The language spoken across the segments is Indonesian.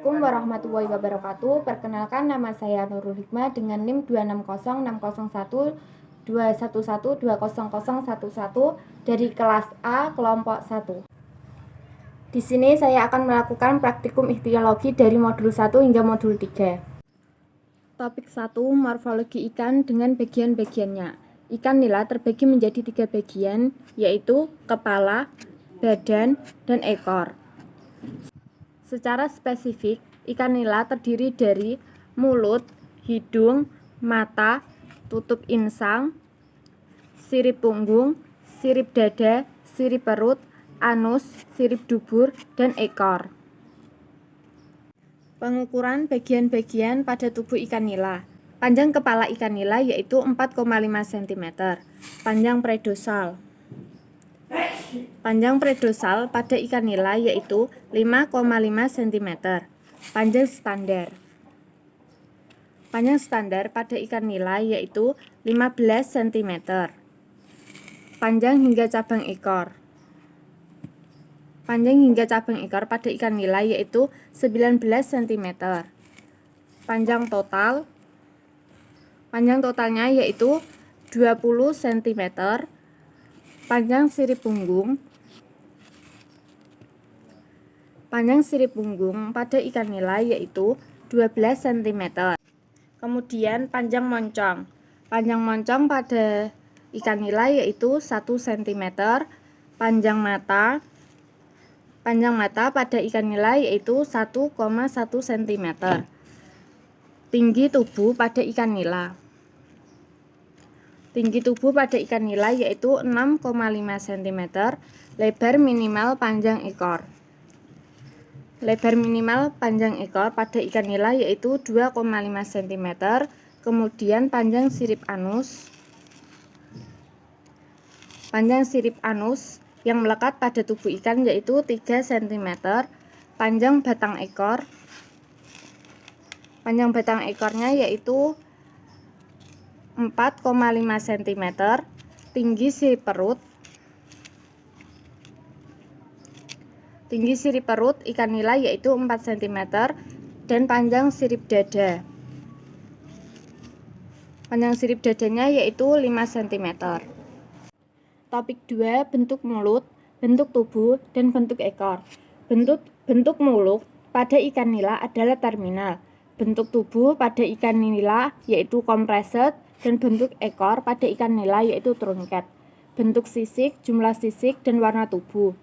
Assalamualaikum warahmatullahi wabarakatuh. Perkenalkan, nama saya Nurul Hikmah dengan NIM 260601211200011 dari kelas A kelompok 1. Di sini saya akan melakukan praktikum ikhtiologi dari modul 1 hingga modul 3. Topik 1, morfologi ikan dengan bagian-bagiannya. Ikan nila terbagi menjadi 3 bagian, yaitu kepala, badan, dan ekor. Secara spesifik, ikan nila terdiri dari mulut, hidung, mata, tutup insang, sirip punggung, sirip dada, sirip perut, anus, sirip dubur, dan ekor. Pengukuran bagian-bagian pada tubuh ikan nila. Panjang kepala ikan nila yaitu 4,5 cm. Panjang predorsal. Panjang predorsal pada ikan nila yaitu 5,5 cm. Panjang standar. Panjang standar pada ikan nila yaitu 15 cm. Panjang hingga cabang ekor. Panjang hingga cabang ekor pada ikan nila yaitu 19 cm. Panjang total. Panjang totalnya yaitu 20 cm. Panjang sirip punggung. Panjang sirip punggung pada ikan nila yaitu 12 cm. Kemudian panjang moncong. Panjang moncong pada ikan nila yaitu 1 cm. Panjang mata. Panjang mata pada ikan nila yaitu 1,1 cm. Tinggi tubuh pada ikan nila. Tinggi tubuh pada ikan nila yaitu 6,5 cm. Lebar minimal panjang ekor. Lebar minimal panjang ekor pada ikan nila yaitu 2,5 cm. Kemudian panjang sirip anus. Panjang sirip anus yang melekat pada tubuh ikan yaitu 3 cm. Panjang batang ekor. Panjang batang ekornya yaitu 4,5 cm. Tinggi sirip perut. Tinggi sirip perut ikan nila yaitu 4 cm. Dan panjang sirip dada. Panjang sirip dadanya yaitu 5 cm. Topik 2, bentuk mulut, bentuk tubuh, dan bentuk ekor. Bentuk mulut pada ikan nila adalah terminal. Bentuk tubuh pada ikan nila yaitu kompreset, dan bentuk ekor pada ikan nila yaitu trunket. Bentuk sisik, jumlah sisik, dan warna tubuh.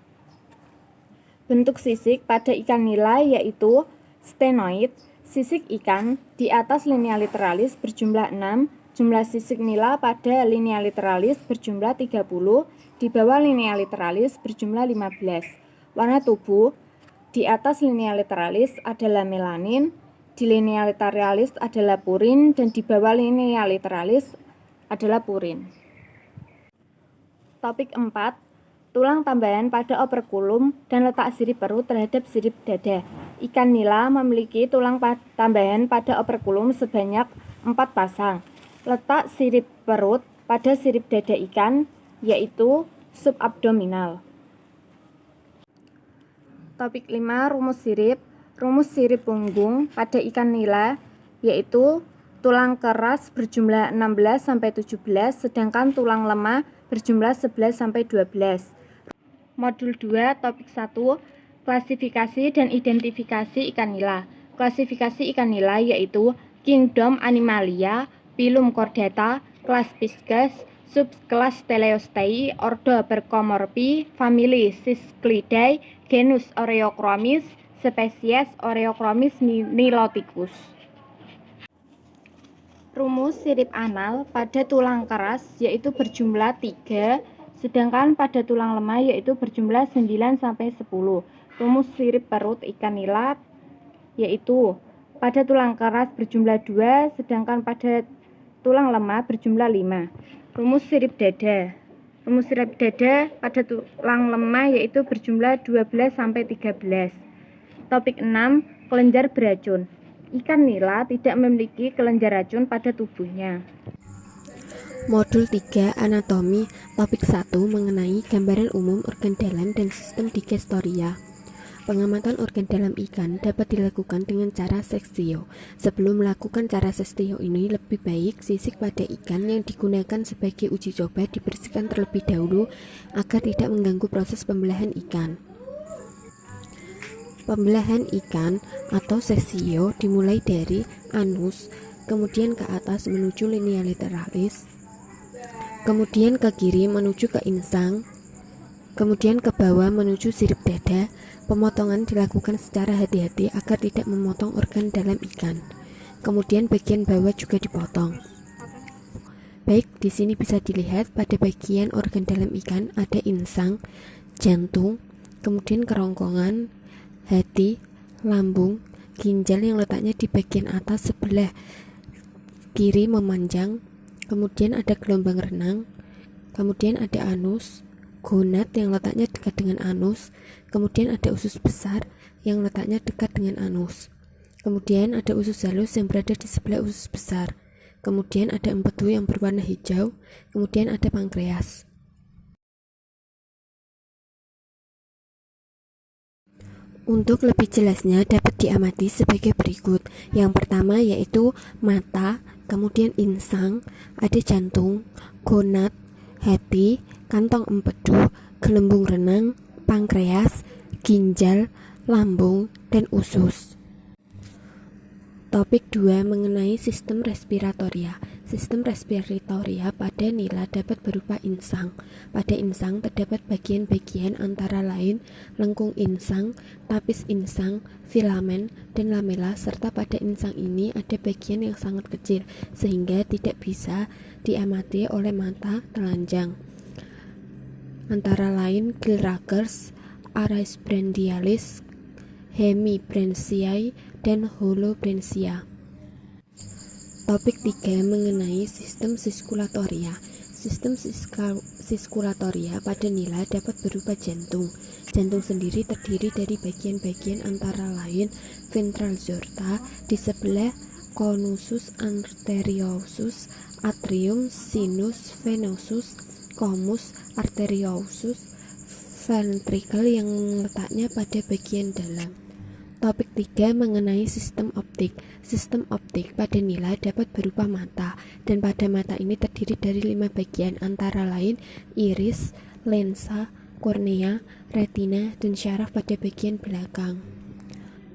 Bentuk sisik pada ikan nila yaitu stenoid. Sisik ikan di atas linea literalis berjumlah 6. Jumlah sisik nila pada linea literalis berjumlah 30. Di bawah linea literalis berjumlah 15. Warna tubuh di atas linea literalis adalah melanin. Di linea literalis adalah purin, dan di bawah linea literalis adalah purin. Topik 4, tulang tambahan pada operkulum dan letak sirip perut terhadap sirip dada. Ikan nila memiliki tulang tambahan pada operkulum sebanyak 4 pasang. Letak sirip perut pada sirip dada ikan yaitu subabdominal. Topik 5, rumus sirip. Rumus sirip punggung pada ikan nila yaitu tulang keras berjumlah 16-17, sedangkan tulang lemah berjumlah 11-12. Modul 2, topik 1, klasifikasi dan identifikasi ikan nila. Klasifikasi ikan nila yaitu Kingdom Animalia, Phylum Chordata, kelas Pisces, subkelas Teleostei, ordo Bercomorphi, famili Cichlidae, genus Oreochromis, spesies Oreochromis niloticus. Rumus sirip anal pada tulang keras yaitu berjumlah 3, sedangkan pada tulang lemah yaitu berjumlah 9-10. Rumus sirip perut ikan nila yaitu pada tulang keras berjumlah 2, sedangkan pada tulang lemah berjumlah 5. Rumus sirip dada. Rumus sirip dada pada tulang lemah yaitu berjumlah 12-13. Topik 6, kelenjar beracun. Ikan nila tidak memiliki kelenjar racun pada tubuhnya. Modul 3, anatomi. Topik 1 mengenai gambaran umum organ dalam dan sistem digestoria. Pengamatan organ dalam ikan dapat dilakukan dengan cara seksio. Sebelum melakukan cara seksio ini, lebih baik sisik pada ikan yang digunakan sebagai uji coba dibersihkan terlebih dahulu agar tidak mengganggu proses pembelahan ikan. Pembelahan ikan atau seksio dimulai dari anus, kemudian ke atas menuju linea lateralis, kemudian ke kiri menuju ke insang, kemudian ke bawah menuju sirip dada. Pemotongan dilakukan secara hati-hati agar tidak memotong organ dalam ikan. Kemudian bagian bawah juga dipotong. Baik, di sini bisa dilihat pada bagian organ dalam ikan ada insang, jantung, kemudian kerongkongan, hati, lambung, ginjal yang letaknya di bagian atas sebelah kiri memanjang, kemudian ada gelombang renang, kemudian ada anus, gonad yang letaknya dekat dengan anus, kemudian ada usus besar yang letaknya dekat dengan anus, kemudian ada usus halus yang berada di sebelah usus besar, kemudian ada empedu yang berwarna hijau, kemudian ada pankreas. Untuk lebih jelasnya dapat diamati sebagai berikut. Yang pertama yaitu mata, kemudian insang, ada jantung, gonad, hati, kantong empedu, gelembung renang, pankreas, ginjal, lambung, dan usus. Topik 2 mengenai sistem respiratoria. Sistem respiratoria pada nila dapat berupa insang. Pada insang terdapat bagian-bagian antara lain lengkung insang, tapis insang, filamen, dan lamela, serta pada insang ini ada bagian yang sangat kecil sehingga tidak bisa diamati oleh mata telanjang. Antara lain gillrakers, aries branchialis, hemibranchiae, dan holobranchia. Topik 3 mengenai sistem siskulatoria. Sistem siskulatoria pada nila dapat berupa jantung. Jantung sendiri terdiri dari bagian-bagian antara lain ventral aorta di sebelah conusus arteriosus, atrium, sinus venosus, comus arteriosus, ventricle yang letaknya pada bagian dalam. Topik 3 mengenai sistem optik. Sistem optik pada nila dapat berupa mata, dan pada mata ini terdiri dari 5 bagian antara lain iris, lensa, kornea, retina, dan syaraf pada bagian belakang.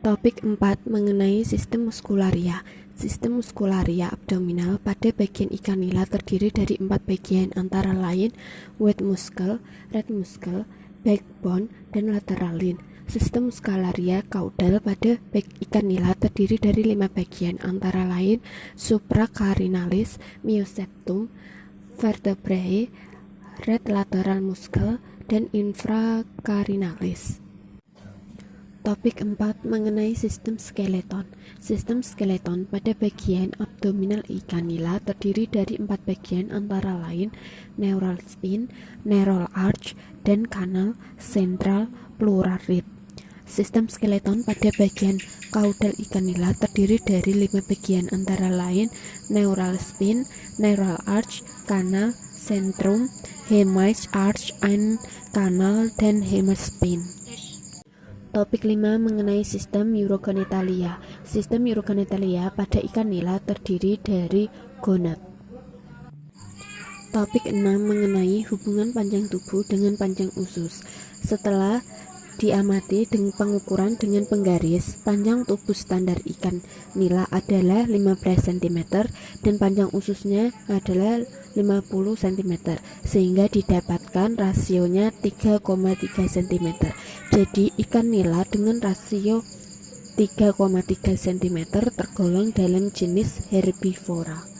Topik 4 mengenai sistem muskularia. Sistem muskularia abdominal pada bagian ikan nila terdiri dari 4 bagian antara lain wet muscle, red muscle, backbone, dan lateralin. Sistem muskularia caudal pada ikan nila terdiri dari 5 bagian antara lain supracarinalis, mioseptum, vertebrae, red lateral muscle, dan infracarinalis. Topik 4 mengenai sistem skeleton. Sistem skeleton pada bagian abdominal ikan nila terdiri dari 4 bagian antara lain neural spine, neural arch, dan kanal central pleural rib. Sistem skeleton pada bagian caudal ikan nila terdiri dari 5 bagian antara lain neural spine, neural arch, kanal, centrum, hemorrhage arch and kanal, dan hemorrhage spine. Topik 5 mengenai sistem urogenitalia. Sistem urogenitalia pada ikan nila terdiri dari gonad. Topik 6 mengenai hubungan panjang tubuh dengan panjang usus. Setelah diamati dengan pengukuran dengan penggaris, panjang tubuh standar ikan nila adalah 15 cm dan panjang ususnya adalah 50 cm, sehingga didapatkan rasionya 3,3 cm. Jadi ikan nila dengan rasio 3,3 cm tergolong dalam jenis herbivora.